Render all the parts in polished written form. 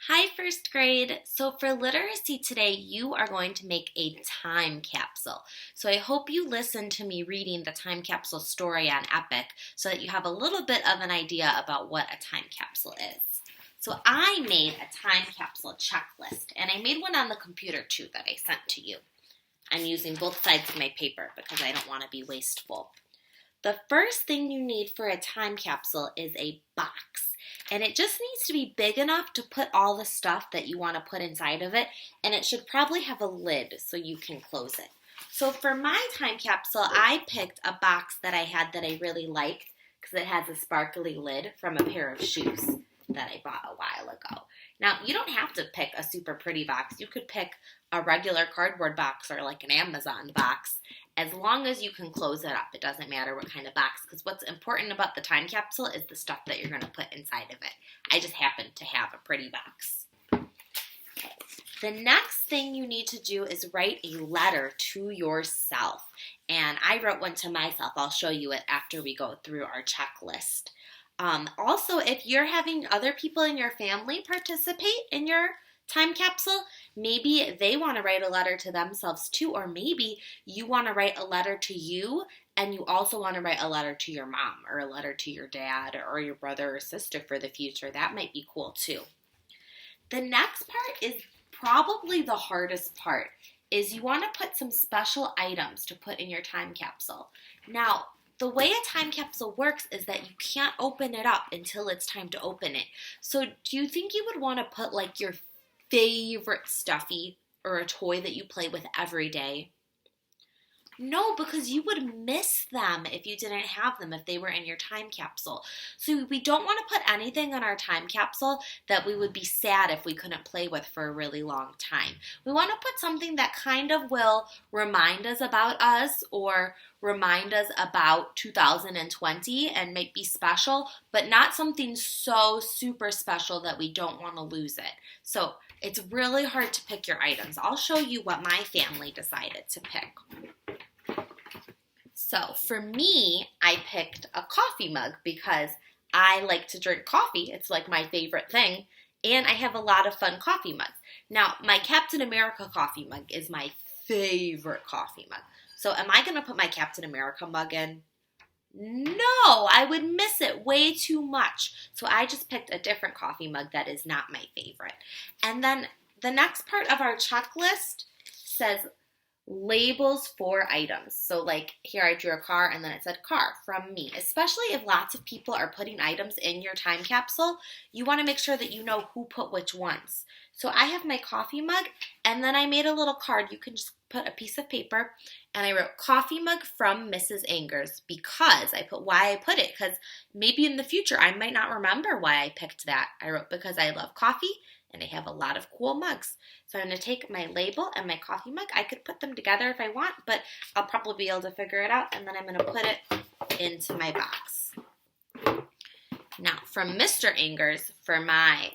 Hi, first grade. So for literacy today, you are going to make a time capsule. So I hope you listen to me reading the time capsule story on Epic so that you have a little bit of an idea about what a time capsule is. So I made a time capsule checklist, and I made one on the computer too that I sent to you. I'm using both sides of my paper because I don't want to be wasteful. The first thing you need for a time capsule is a box. And it just needs to be big enough to put all the stuff that you want to put inside of it. And it should probably have a lid so you can close it. So for my time capsule, I picked a box that I had that I really liked because it has a sparkly lid from a pair of shoes that I bought a while ago. Now, you don't have to pick a super pretty box. You could pick a regular cardboard box or like an Amazon box. As long as you can close it up, it doesn't matter what kind of box, because what's important about the time capsule is the stuff that you're going to put inside of it. I just happen to have a pretty box. Okay. The next thing you need to do is write a letter to yourself. And I wrote one to myself. I'll show you it after we go through our checklist. Also, if you're having other people in your family participate in your time capsule, maybe they want to write a letter to themselves too, or maybe you want to write a letter to you and you also want to write a letter to your mom or a letter to your dad or your brother or sister for the future. That might be cool too. The next part is probably the hardest part, is you want to put some special items to put in your time capsule. Now, the way a time capsule works is that you can't open it up until it's time to open it. So do you think you would want to put like your favorite stuffy or a toy that you play with every day? No, because you would miss them if you didn't have them, if they were in your time capsule. So we don't want to put anything in our time capsule that we would be sad if we couldn't play with for a really long time. We want to put something that kind of will remind us about us or remind us about 2020 and might be special, but not something so super special that we don't want to lose it. So it's really hard to pick your items. I'll show you what my family decided to pick. So for me, I picked a coffee mug because I like to drink coffee. It's like my favorite thing. And I have a lot of fun coffee mugs. Now, my Captain America coffee mug is my favorite coffee mug. So am I going to put my Captain America mug in? No, I would miss it way too much. So I just picked a different coffee mug that is not my favorite. And then the next part of our checklist says labels for items. So like here I drew a car and then it said car from me. Especially if lots of people are putting items in your time capsule, you want to make sure that you know who put which ones. So I have my coffee mug and then I made a little card. You can just put a piece of paper and I wrote coffee mug from Mrs. Angers because I put why I put it, because maybe in the future I might not remember why I picked that. I wrote because I love coffee and I have a lot of cool mugs. So I'm going to take my label and my coffee mug. I could put them together if I want, but I'll probably be able to figure it out, and then I'm going to put it into my box. Now, from Mr. Angers, for my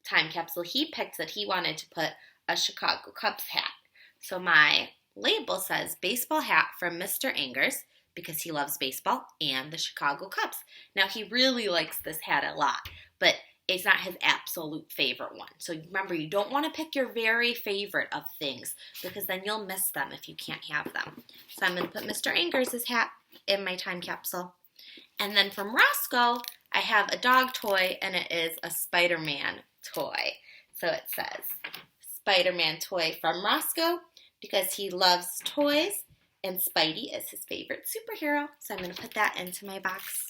time capsule, he picked that he wanted to put a Chicago Cubs hat. So my label says baseball hat from Mr. Angers because he loves baseball and the Chicago Cubs. Now, he really likes this hat a lot, but it's not his absolute favorite one. So remember, you don't want to pick your very favorite of things because then you'll miss them if you can't have them. So I'm going to put Mr. Angers' hat in my time capsule. And then from Roscoe, I have a dog toy, and it is a Spider-Man toy. So it says Spider-Man toy from Roscoe because he loves toys, and Spidey is his favorite superhero. So I'm going to put that into my box.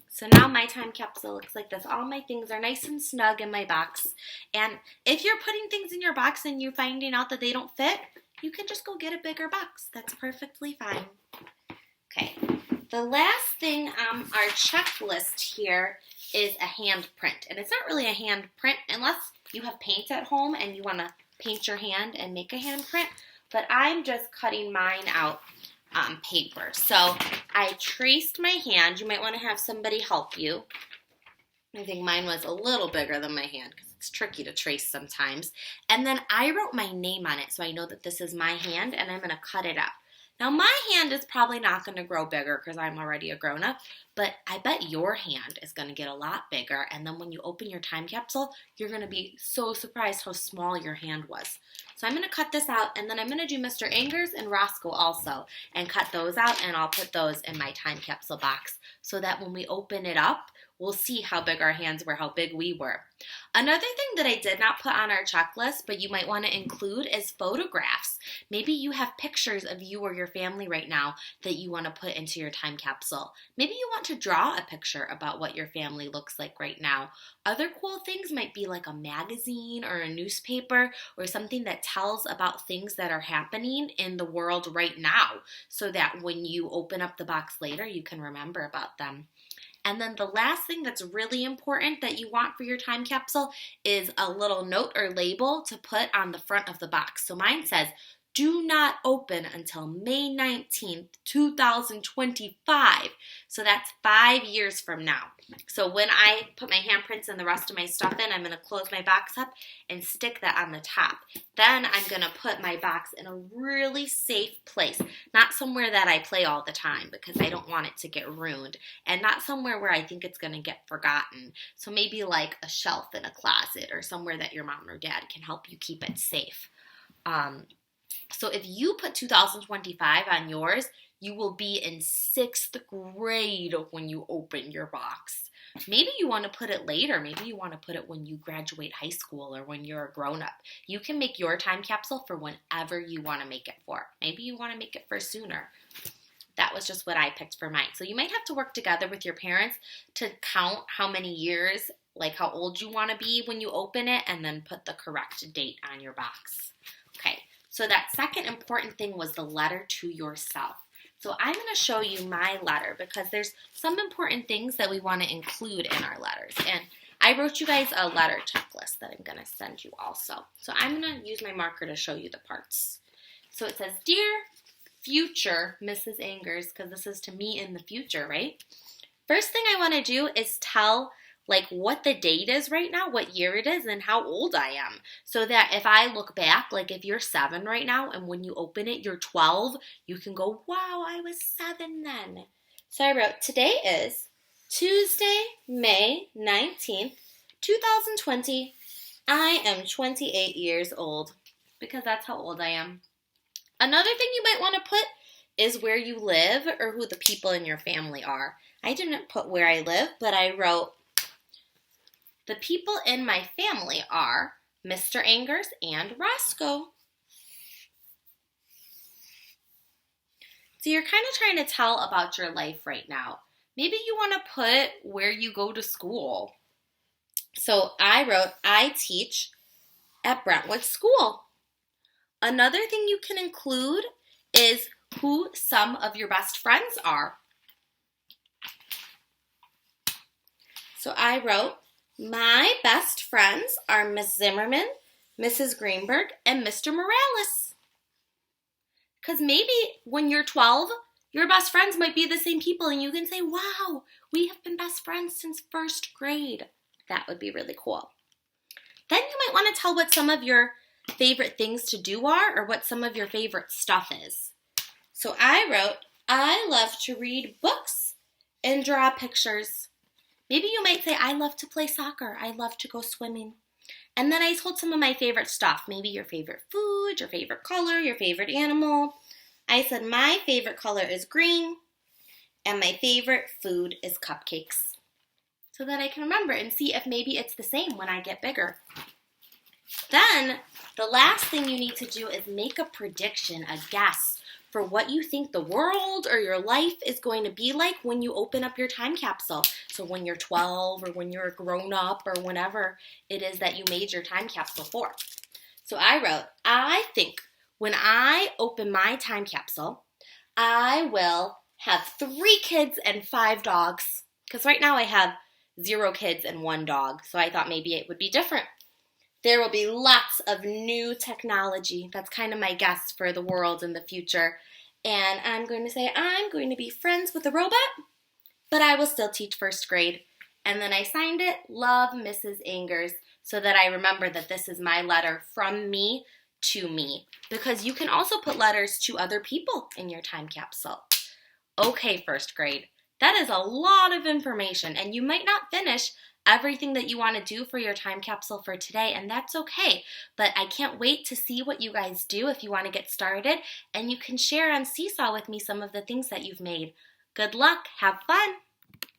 So now my time capsule looks like this. All my things are nice and snug in my box. And if you're putting things in your box and you're finding out that they don't fit, you can just go get a bigger box. That's perfectly fine. Okay. The last thing on our checklist here is a hand print. And it's not really a hand print unless you have paint at home and you want to paint your hand and make a hand print. But I'm just cutting mine out on paper. So I traced my hand. You might want to have somebody help you. I think mine was a little bigger than my hand because it's tricky to trace sometimes. And then I wrote my name on it so I know that this is my hand, and I'm going to cut it up. Now, my hand is probably not going to grow bigger because I'm already a grown-up, but I bet your hand is going to get a lot bigger, and then when you open your time capsule, you're going to be so surprised how small your hand was. So I'm going to cut this out, and then I'm going to do Mr. Angers and Roscoe also, and cut those out, and I'll put those in my time capsule box so that when we open it up, we'll see how big our hands were, how big we were. Another thing that I did not put on our checklist, but you might want to include, is photographs. Maybe you have pictures of you or your family right now that you want to put into your time capsule. Maybe you want to draw a picture about what your family looks like right now. Other cool things might be like a magazine or a newspaper or something that tells about things that are happening in the world right now so that when you open up the box later, you can remember about them. And then the last thing that's really important that you want for your time capsule is a little note or label to put on the front of the box. So mine says, do not open until May 19th, 2025. So that's 5 years from now. So when I put my handprints and the rest of my stuff in, I'm going to close my box up and stick that on the top. Then I'm going to put my box in a really safe place, not somewhere that I play all the time because I don't want it to get ruined, and not somewhere where I think it's going to get forgotten. So maybe like a shelf in a closet or somewhere that your mom or dad can help you keep it safe. So if you put 2025 on yours, you will be in 6th grade when you open your box. Maybe you want to put it later. Maybe you want to put it when you graduate high school or when you're a grown-up. You can make your time capsule for whenever you want to make it for. Maybe you want to make it for sooner. That was just what I picked for mine. So you might have to work together with your parents to count how many years, like how old you want to be when you open it, and then put the correct date on your box. Okay. So that second important thing was the letter to yourself. So I'm going to show you my letter because there's some important things that we want to include in our letters. And I wrote you guys a letter checklist that I'm going to send you also. So I'm going to use my marker to show you the parts. So it says, Dear future Mrs. Angers, because this is to me in the future, right? First thing I want to do is tell like what the date is right now, what year it is, and how old I am. So that if I look back, like if you're 7 right now, and when you open it, you're 12, you can go, wow, I was 7 then. So I wrote, today is Tuesday, May 19th, 2020. I am 28 years old, because that's how old I am. Another thing you might want to put is where you live or who the people in your family are. I didn't put where I live, but I wrote, the people in my family are Mr. Angers and Roscoe. So you're kind of trying to tell about your life right now. Maybe you want to put where you go to school. So I wrote, I teach at Brentwood School. Another thing you can include is who some of your best friends are. So I wrote, my best friends are Miss Zimmerman, Mrs. Greenberg, and Mr. Morales. Because maybe when you're 12, your best friends might be the same people and you can say, wow, we have been best friends since 1st grade. That would be really cool. Then you might want to tell what some of your favorite things to do are or what some of your favorite stuff is. So I wrote, I love to read books and draw pictures. Maybe you might say, I love to play soccer. I love to go swimming. And then I told some of my favorite stuff. Maybe your favorite food, your favorite color, your favorite animal. I said my favorite color is green and my favorite food is cupcakes. So that I can remember and see if maybe it's the same when I get bigger. Then the last thing you need to do is make a prediction, a guess for what you think the world or your life is going to be like when you open up your time capsule. So when you're 12 or when you're a grown up or whenever it is that you made your time capsule for. So I wrote, I think when I open my time capsule, I will have 3 kids and 5 dogs. Because right now I have 0 kids and 1 dog. So I thought maybe it would be different. There will be lots of new technology. That's kind of my guess for the world in the future. And I'm going to say I'm going to be friends with a robot, but I will still teach 1st grade. And then I signed it, Love, Mrs. Angers, so that I remember that this is my letter from me to me, because you can also put letters to other people in your time capsule. Okay, first grade, that is a lot of information, and you might not finish everything that you want to do for your time capsule for today, and that's okay. But I can't wait to see what you guys do if you want to get started, and you can share on Seesaw with me some of the things that you've made. Good luck, have fun!